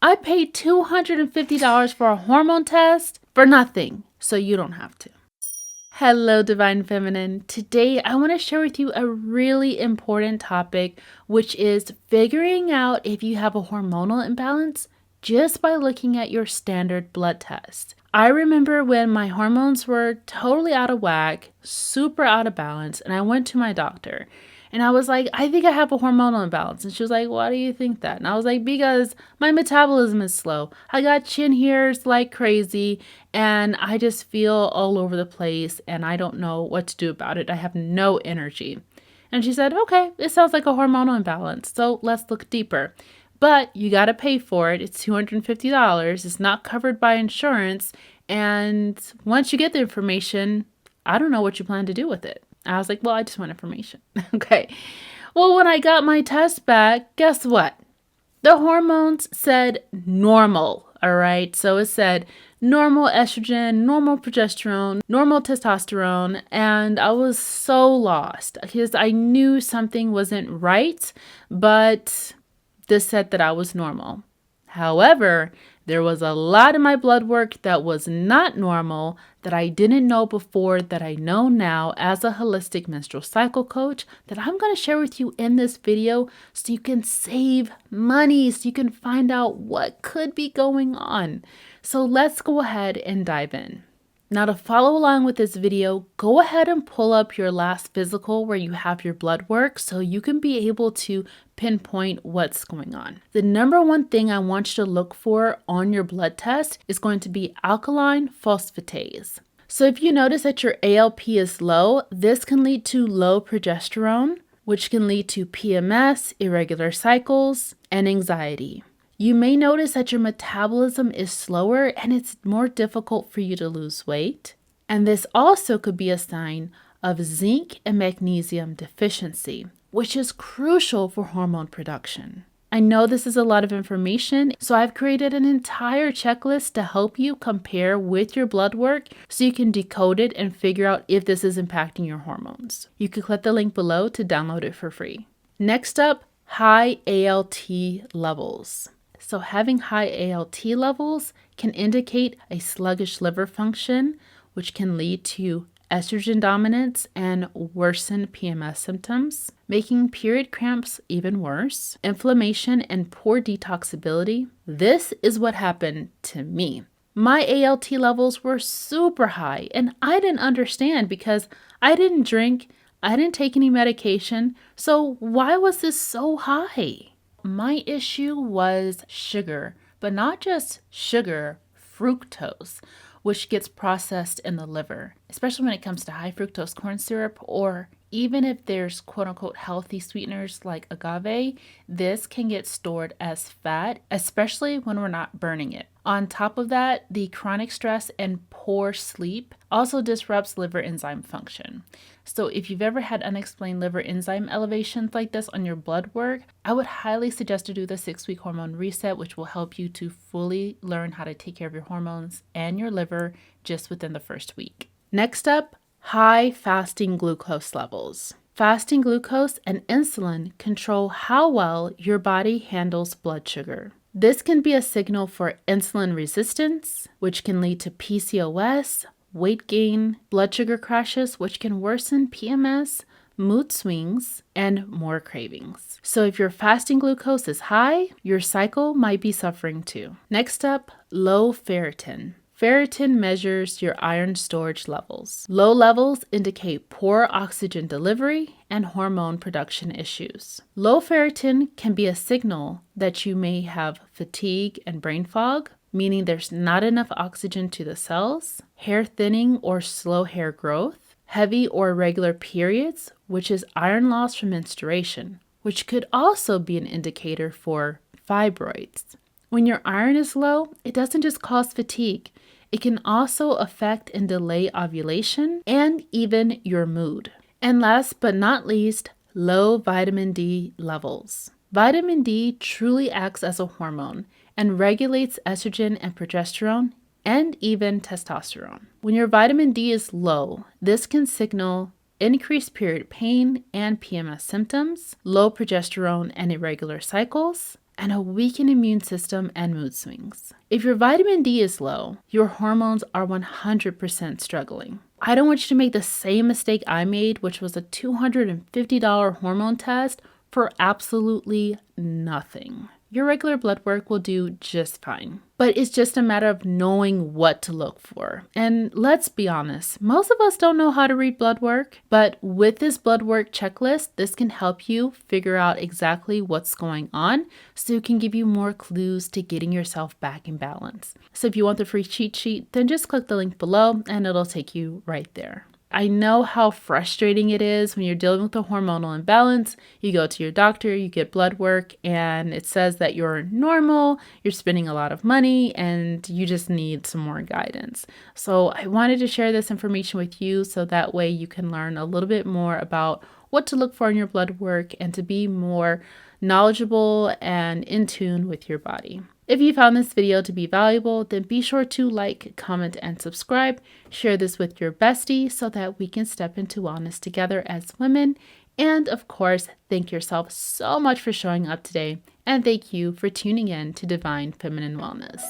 I paid $250 for a hormone test for nothing, so you don't have to. Hello, Divine Feminine. Today, I want to share with you a really important topic, which is figuring out if you have a hormonal imbalance just by looking at your standard blood test. I remember when my hormones were totally out of whack, super out of balance, and I went to my doctor. And I was like, I think I have a hormonal imbalance. And she was like, why do you think that? And I was like, because my metabolism is slow. I got chin hairs like crazy and I just feel all over the place and I don't know what to do about it. I have no energy. And she said, okay, it sounds like a hormonal imbalance. So let's look deeper. But you got to pay for it. It's $250. It's not covered by insurance. And once you get the information, I don't know what you plan to do with it. I was like, well, I just want information. Okay. Well, when I got my test back, guess what? The hormones said normal. All right. So it said normal estrogen, normal progesterone, normal testosterone. And I was so lost because I knew something wasn't right, but this said that I was normal. However, there was a lot in my blood work that was not normal that I didn't know before that I know now as a holistic menstrual cycle coach that I'm going to share with you in this video so you can save money, so you can find out what could be going on. So let's go ahead and dive in. Now to follow along with this video, go ahead and pull up your last physical where you have your blood work so you can be able to pinpoint what's going on. The number one thing I want you to look for on your blood test is going to be alkaline phosphatase. So if you notice that your ALP is low, this can lead to low progesterone, which can lead to PMS, irregular cycles, and anxiety. You may notice that your metabolism is slower and it's more difficult for you to lose weight. And this also could be a sign of zinc and magnesium deficiency, which is crucial for hormone production. I know this is a lot of information, so I've created an entire checklist to help you compare with your blood work so you can decode it and figure out if this is impacting your hormones. You can click the link below to download it for free. Next up, high ALT levels. So having high ALT levels can indicate a sluggish liver function, which can lead to estrogen dominance and worsen PMS symptoms, making period cramps even worse, inflammation and poor detoxability. This is what happened to me. My ALT levels were super high and I didn't understand because I didn't drink, I didn't take any medication. So why was this so high? My issue was sugar, but not just sugar, fructose, which gets processed in the liver, especially when it comes to high fructose corn syrup, or even if there's quote unquote healthy sweeteners like agave, this can get stored as fat, especially when we're not burning it. On top of that, the chronic stress and poor sleep also disrupts liver enzyme function. So if you've ever had unexplained liver enzyme elevations like this on your blood work, I would highly suggest to do the 6-week hormone reset, which will help you to fully learn how to take care of your hormones and your liver just within the first week. Next up, high fasting glucose levels. Fasting glucose and insulin control how well your body handles blood sugar. This can be a signal for insulin resistance, which can lead to PCOS, weight gain, blood sugar crashes, which can worsen PMS, mood swings, and more cravings. So if your fasting glucose is high, your cycle might be suffering too. Next up, low ferritin. Ferritin measures your iron storage levels. Low levels indicate poor oxygen delivery and hormone production issues. Low ferritin can be a signal that you may have fatigue and brain fog, meaning there's not enough oxygen to the cells, hair thinning or slow hair growth, heavy or irregular periods, which is iron loss from menstruation, which could also be an indicator for fibroids. When your iron is low, it doesn't just cause fatigue. It can also affect and delay ovulation and even your mood. And last but not least, low vitamin D levels. Vitamin D truly acts as a hormone and regulates estrogen and progesterone and even testosterone. When your vitamin D is low, this can signal increased period pain and PMS symptoms, low progesterone and irregular cycles, and a weakened immune system and mood swings. If your vitamin D is low, your hormones are 100% struggling. I don't want you to make the same mistake I made, which was a $250 hormone test for absolutely nothing. Your regular blood work will do just fine. But it's just a matter of knowing what to look for. And let's be honest, most of us don't know how to read blood work, but with this blood work checklist, this can help you figure out exactly what's going on so it can give you more clues to getting yourself back in balance. So if you want the free cheat sheet, then just click the link below and it'll take you right there. I know how frustrating it is when you're dealing with a hormonal imbalance. You go to your doctor, you get blood work, and it says that you're normal, you're spending a lot of money, and you just need some more guidance. So I wanted to share this information with you so that way you can learn a little bit more about what to look for in your blood work and to be more knowledgeable and in tune with your body. If you found this video to be valuable, then be sure to like, comment, and subscribe. Share this with your bestie so that we can step into wellness together as women. And of course, thank yourself so much for showing up today. And thank you for tuning in to Divine Feminine Wellness.